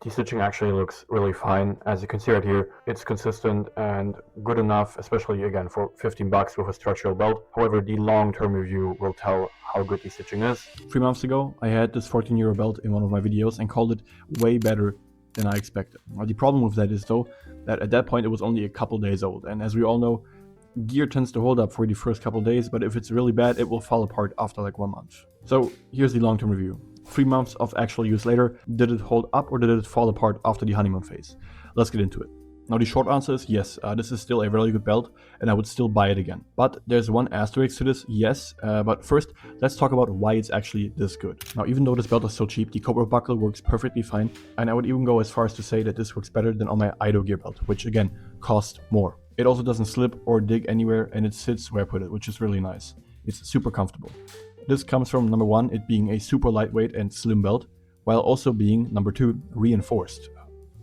The stitching actually looks really fine. As you can see right here, it's consistent and good enough, especially again for 15 bucks with a structural belt. However, the long-term review will tell how good the stitching is. 3 months ago, I had this 14 € belt in one of my videos and called it way better than I expected. Now, the problem with that is though, that at that point it was only a couple days old, and as we all know, gear tends to hold up for the first couple days, but if it's really bad, it will fall apart after like 1 month. So here's the long-term review. 3 months of actual use later, did it hold up or did it fall apart after the honeymoon phase? Let's get into it. Now the short answer is yes, this is still a really good belt and I would still buy it again. But there's one asterisk to this, yes, but first let's talk about why it's actually this good. Now even though this belt is so cheap, the Cobra buckle works perfectly fine, and I would even go as far as to say that this works better than on my Ido gear belt, which again cost more. It also doesn't slip or dig anywhere and it sits where I put it, which is really nice. It's super comfortable. This comes from number 1, it being a super lightweight and slim belt, while also being number 2, reinforced.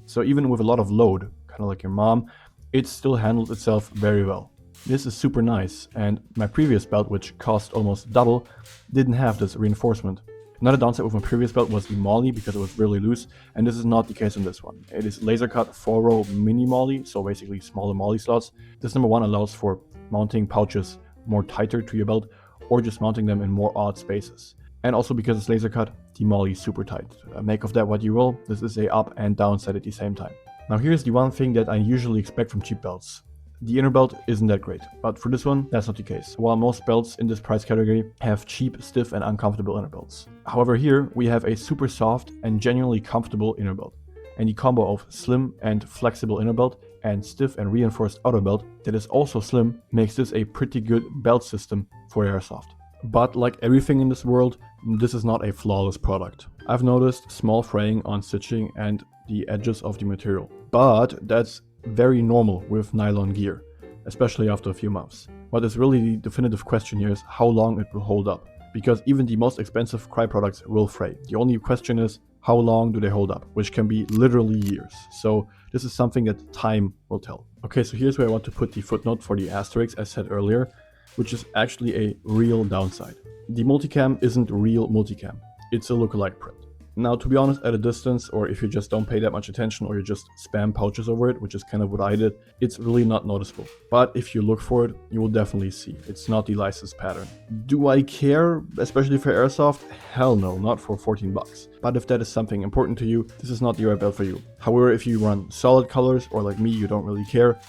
So even with a lot of load, kind of like your mom, it still handles itself very well. This is super nice, and my previous belt, which cost almost double, didn't have this reinforcement. Another downside with my previous belt was the molle because it was really loose, and this is not the case on this one. It is laser cut 4-row mini molle, so basically smaller molle slots. This number 1 allows for mounting pouches more tighter to your belt, or just mounting them in more odd spaces. And also because it's laser cut, the molle is super tight. Make of that what you will, this is a up and down set at the same time. Now here's the one thing that I usually expect from cheap belts. The inner belt isn't that great, but for this one, that's not the case. While most belts in this price category have cheap, stiff and uncomfortable inner belts. However, here we have a super soft and genuinely comfortable inner belt. And the combo of slim and flexible inner belt and stiff and reinforced outer belt that is also slim makes this a pretty good belt system for airsoft. But like everything in this world, this is not a flawless product. I've noticed small fraying on stitching and the edges of the material, but that's very normal with nylon gear, especially after a few months. What is really the definitive question here is how long it will hold up, because even the most expensive cry products will fray. The only question is how long do they hold up, which can be literally years. So this is something that time will tell. Okay, so here's where I want to put the footnote for the asterisk I said earlier, which is actually a real downside. The multicam isn't real multicam, it's a lookalike print. Now, to be honest, at a distance, or if you just don't pay that much attention or you just spam pouches over it, which is kind of what I did, it's really not noticeable. But if you look for it, you will definitely see. It's not the licensed pattern. Do I care, especially for airsoft? Hell no, not for 14 bucks. But if that is something important to you, this is not the right belt for you. However, if you run solid colors, or like me, you don't really care,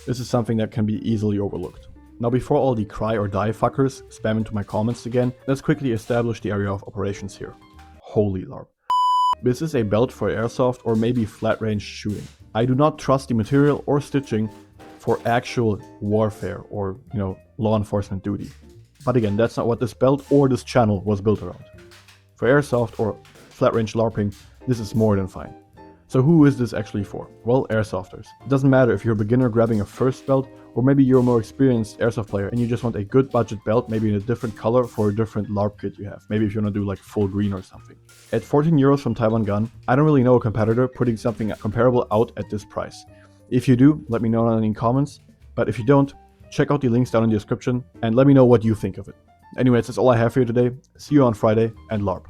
this is something that can be easily overlooked. Now, before all the cry or die fuckers spam into my comments again, let's quickly establish the area of operations here. Holy LARP. This is a belt for airsoft or maybe flat range shooting. I do not trust the material or stitching for actual warfare or, law enforcement duty. But again, that's not what this belt or this channel was built around. For airsoft or flat range LARPing, this is more than fine. So who is this actually for? Well, airsofters. It doesn't matter if you're a beginner grabbing a first belt, or maybe you're a more experienced airsoft player and you just want a good budget belt, maybe in a different color for a different LARP kit you have. Maybe if you want to do like full green or something. At 14 euros from Taiwangun, I don't really know a competitor putting something comparable out at this price. If you do, let me know down in the comments. But if you don't, check out the links down in the description and let me know what you think of it. Anyways, that's all I have for you today. See you on Friday and LARP.